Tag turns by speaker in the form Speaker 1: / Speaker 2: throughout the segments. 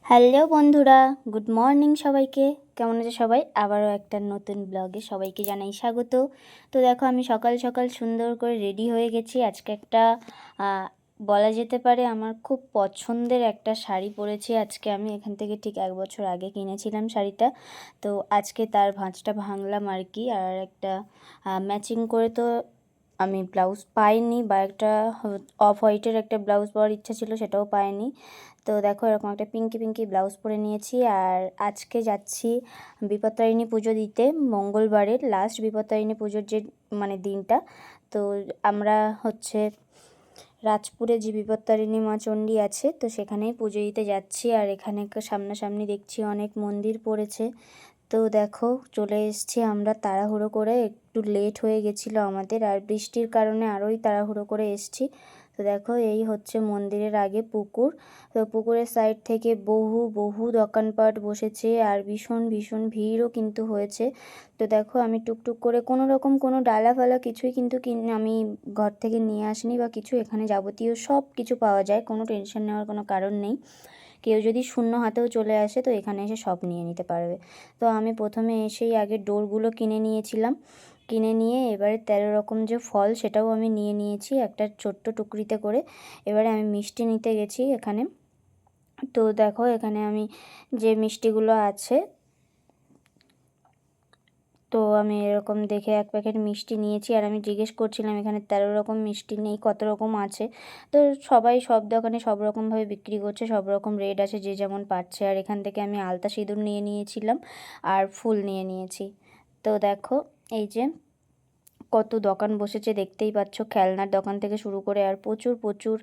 Speaker 1: Hello বন্ধুরা, good morning সবাইকে। কেমন আছে সবাই? আবারও একটা নতুন ব্লগে সবাইকে জানাই স্বাগত। তো দেখো, আমি সকাল সকাল সুন্দর করে রেডি হয়ে গেছি। আজকে একটা বলা যেতে পারে আমার খুব পছন্দের একটা শাড়ি পরেছি। আজকে আমি এখান থেকে ঠিক 1 বছর আগে কিনেছিলাম শাড়িটা। তো আজকে তার ভাঁজটা ভাঙলাম আর কি। আর একটা ম্যাচিং করে তো আমি ব্লাউজ পাইনি, বা একটা অফ হোয়াইটের একটা ব্লাউজ পরার ইচ্ছা ছিল, সেটাও পাইনি। তো দেখো, এরকম একটা পিঙ্কি পিঙ্কি ব্লাউজ পরে নিয়েছি। আর আজকে যাচ্ছি বিপত্তারিণী পুজো দিতে, মঙ্গলবারের লাস্ট বিপত্তারিণী পুজোর যে দিনটা। তো আমরা হচ্ছে রাজপুরে যে বিপত্তারিণী মা চণ্ডী আছে, তো সেখানেই পুজো দিতে যাচ্ছি। আর এখানে সামনাসামনি দেখছি অনেক মন্দির পড়েছে। তো দেখো, চলে এসেছি আমরা তাড়াহুড়ো করে, একটু লেট হয়ে গেছিলো আমাদের, আর বৃষ্টির কারণে আরোই তাড়াহুড়ো করে এসেছি। তো দেখো, এই হচ্ছে মন্দিরের আগে পুকুর। তো পুকুরের সাইড থেকে বহু বহু দোকানপাট বসেছে, আর ভীষণ ভীষণ ভিড়ও কিন্তু হয়েছে। তো দেখো, আমি টুকটুক করে কোনো রকম কোনো ডালা ফালা কিছুই কিন্তু আমি ঘর থেকে নিয়ে আসিনি বা কিছু। এখানে যাবতীয় সব কিছু পাওয়া যায়, কোনো টেনশন নেওয়ার কোনো কারণ নেই। কেউ যদি শূন্য হাতেও চলে আসে, তো এখানে এসে সব নিয়ে নিতে পারবে। তো আমি প্রথমে এসেই আগে ডোরগুলো কিনে নিয়েছিলাম। কিনে নিয়ে এবারে 13 রকম যে ফল, সেটাও আমি নিয়ে নিয়েছি একটা ছোট্ট টুকরিতে করে। এবারে আমি মিষ্টি নিতে গেছি এখানে। তো দেখো, এখানে আমি যে মিষ্টিগুলো আছে, তো আমি এরকম দেখে এক প্যাকেট মিষ্টি নিয়েছি। আর আমি জিজ্ঞেস করছিলাম এখানে 13 রকম মিষ্টি নেই, কত রকম আছে। তো সবাই সব দোকানে সব রকমভাবে বিক্রি করছে, সব রকম রেট আছে, যে যেমন পাচ্ছে। আর এখান থেকে আমি আলতা সিঁদুর নিয়ে নিয়েছিলাম, আর ফুল নিয়ে নিয়েছি। তো দেখো, এই যে কত দোকান বসেছে দেখতেই পাচ্ছ, খেলনার দোকান থেকে শুরু করে আর প্রচুর প্রচুর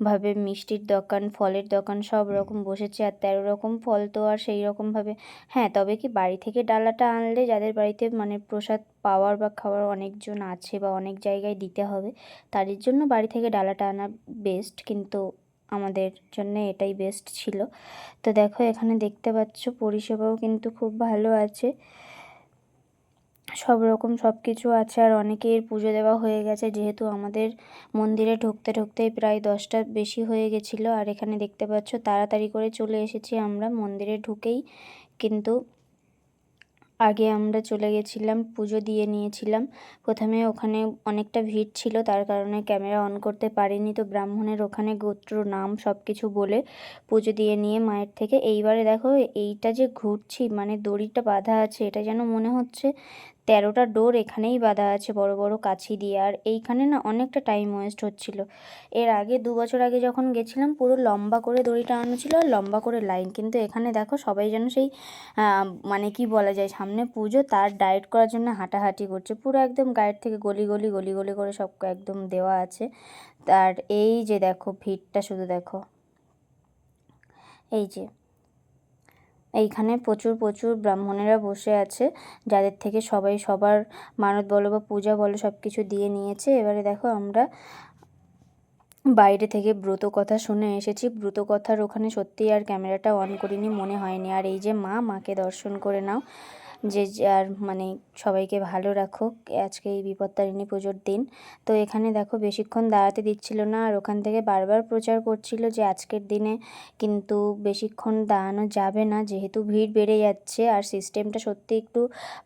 Speaker 1: ভাবে মিষ্টির দোকান, ফলের দোকান সব রকম বসেছে। আর 13 রকম ফল তো আর সেই রকমভাবে, হ্যাঁ, তবে কি বাড়ি থেকে ডালাটা আনলে, যাদের বাড়িতে প্রসাদ পাওয়ার বা খাওয়ার অনেকজন আছে বা অনেক জায়গায় দিতে হবে, তাদের জন্য বাড়ি থেকে ডালাটা আনা বেস্ট, কিন্তু আমাদের জন্য এটাই বেস্ট ছিল। তো দেখো, এখানে দেখতে পাচ্ছ পরিষেবাও কিন্তু খুব ভালো আছে, সব রকম সব কিছু আছে। আর অনেকের পুজো দেওয়া হয়ে গেছে, যেহেতু আমাদের মন্দিরে ঢুকতে ঢুকতেই প্রায় 10টা বেশি হয়ে গেছিলো। আর এখানে দেখতে পাচ্ছ তাড়াতাড়ি করে চলে এসেছি আমরা মন্দিরে ঢুকেই। কিন্তু আগে আমরা চলে গেছিলাম, পুজো দিয়ে নিয়েছিলাম। প্রথমে ওখানে অনেকটা ভিড় ছিল, তার কারণে ক্যামেরা অন করতে পারিনি। তো ব্রাহ্মণের ওখানে গোত্র নাম সব কিছু বলে পুজো দিয়ে নিয়ে মায়ের থেকে এইবারে দেখো, এইটা যে ঘুরছি, দড়িটা বাঁধা আছে, এটা যেন মনে হচ্ছে 13টা ডোর এখানেই বাঁধা আছে বড় বড় কাছি দিয়ে। আর এইখানে না অনেকটা টাইম ওয়েস্ট হচ্ছিল। এর আগে 2 বছর আগে যখন গেছিলাম, পুরো লম্বা করে দড়িটা আনা ছিল আর লম্বা করে লাইন। কিন্তু এখানে দেখো, সবাই যেন সেই কি বলা যায়, সামনে পুজো, তার ডায়েট করার জন্য হাঁটাহাঁটি করছে। পুরো একদম গায়ের থেকে গলি গলি গলি গলি করে সব একদম দেওয়া আছে। আর এই যে দেখো ভিড়টা, শুধু দেখো, এই যে এইখানে প্রচুর প্রচুর ব্রাহ্মণেরা বসে আছে, যাদের থেকে সবাই সবার মানত বলো বা পূজা বলো সব কিছু দিয়ে নিয়েছে। এবারে দেখো, আমরা বাইরে থেকে ব্রত কথা শুনে এসেছি। ব্রত কথার ওখানে সত্যিই আর ক্যামেরাটা অন করিনি, মনে হয়নি। আর এই যে মাকে দর্শন করে নাও, যে আর সবাইকে ভালো রাখো আজকে এই বিপত্তারিণী পুজোর দিন। তো এখানে দেখো, বেশিক্ষণ দাঁড়াতে দিচ্ছিল না, আর ওখান থেকে বারবার প্রচার করছিল যে আজকের দিনে কিন্তু বেশিক্ষণ দাঁড়ানো যাবে না, যেহেতু ভিড় বেড়ে যাচ্ছে। আর সিস্টেমটা সত্যি একটু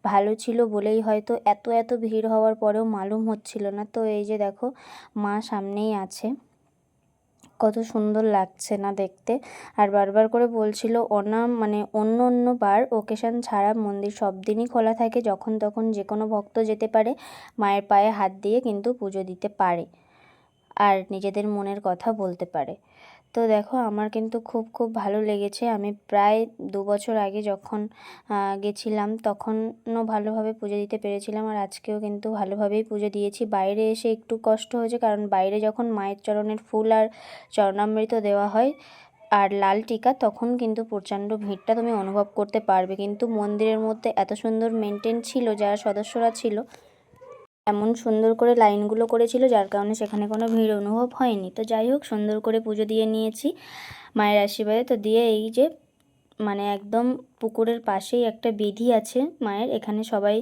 Speaker 1: ভালো ছিল বলেই হয়তো এত এত ভিড় হওয়ার পরেও মালুম হচ্ছিল না। তো এই যে দেখো, মা সামনেই আছে, কত সুন্দর লাগছে না দেখতে। আর বারবার করে বলছিল অন্য অন্য বার ওকেশন ছাড়া মন্দির সব দিনই খোলা থাকে, যখন তখন যে কোনো ভক্ত যেতে পারে, মায়ের পায়ে হাত দিয়ে কিন্তু পুজো দিতে পারে আর নিজেদের মনের কথা বলতে পারে। তো দেখো, আমার কিন্তু খুব খুব ভালো লেগেছে। আমি প্রায় 2 বছর আগে যখন গেছিলাম, তখনও ভালোভাবে পুজো দিতে পেরেছিলাম, আর আজকেও কিন্তু ভালোভাবেই পুজো দিয়েছি। বাইরে এসে একটু কষ্ট হয়েছে, কারণ বাইরে যখন মায়ের চরণের ফুল আর চরণামৃত দেওয়া হয় আর লাল টিকা, তখন কিন্তু প্রচণ্ড ভিড়টা তুমি অনুভব করতে পারবে। কিন্তু মন্দিরের মধ্যে এত সুন্দর মেনটেন ছিল, যারা সদস্যরা ছিল এমন সুন্দর করে লাইনগুলো করেছিল, যার কারণে সেখানে কোনো ভিড় অনুভব হয়নি। তো যাই হোক, সুন্দর করে পুজো দিয়ে নিয়েছি মায়ের আশীর্বাদে। তো দিয়ে এই যে মানে একদম পুকুরের পাশেই একটা বেদি আছে মায়ের, এখানে সবাই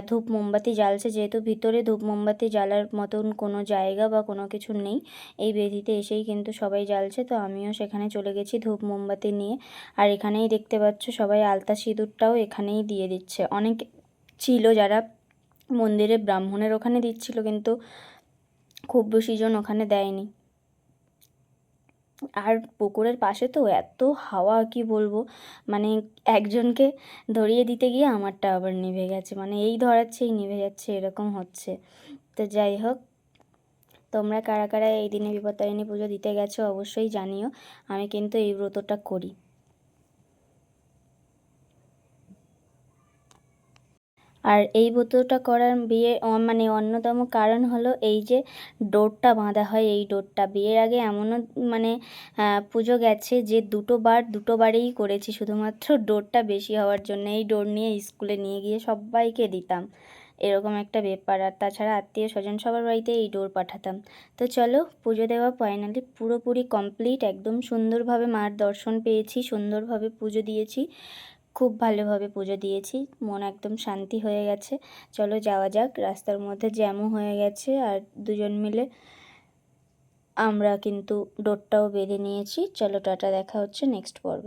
Speaker 1: ধূপ মোমবাতি জ্বালছে, যেহেতু ভিতরে ধূপ মোমবাতি জ্বালার মতন কোনো জায়গা বা কোনো কিছু নেই, এই বেদিতে এসেই কিন্তু সবাই জ্বালছে। তো আমিও সেখানে চলে গেছি ধূপ মোমবাতি নিয়ে। আর এখানেই দেখতে পাচ্ছ সবাই আলতা সিঁদুরটাও এখানেই দিয়ে দিচ্ছে। অনেক ছিল যারা মন্দিরে ব্রাহ্মণের ওখানে দিচ্ছিল, কিন্তু খুব বেশি জন ওখানে দেয়নি। আর পুকুরের পাশে তো এত হাওয়া, কি বলবো, মানে একজনকে ধরিয়ে দিতে গিয়ে আমারটা আবার নিভে গেছে, মানে এই ধরাচ্ছেই নিভে যাচ্ছে, এরকম হচ্ছে। তো যাই হোক, তোমরা কারা কারা এই দিনে বিপত্তারিণী পুজো দিতে গেছো অবশ্যই জানিও। আমি কিন্তু এই ব্রতটা করি। আর এই ব্রতটা করার মানে অন্যতম কারণ হলো এই যে ডোরটা বাঁধা হয়, এই ডোরটা বিয়ের আগে এমনও মানে পুজো গেছে যে দুটো বারেই করেছি, শুধুমাত্র ডোরটা বেশি হওয়ার জন্য। এই ডোর নিয়ে স্কুলে নিয়ে গিয়ে সবাইকে দিতাম, এরকম একটা ব্যাপার। আর তাছাড়া আত্মীয় স্বজন সবার বাড়িতে এই ডোর পাঠাতাম। তো চলো, পুজো দেওয়া ফাইনালি পুরোপুরি কমপ্লিট, একদম সুন্দরভাবে মার দর্শন পেয়েছি, সুন্দরভাবে পুজো দিয়েছি, খুব ভালোভাবে পুজো দিয়েছি, মন একদম শান্তি হয়ে গেছে। চলো যাওয়া যাক, রাস্তার মধ্যে জ্যামও হয়ে গেছে, আর দুজন মিলে আমরা কিন্তু ডোরটাও বেঁধে নিয়েছি। চলো টাটা, দেখা হচ্ছে নেক্সট পর্বে।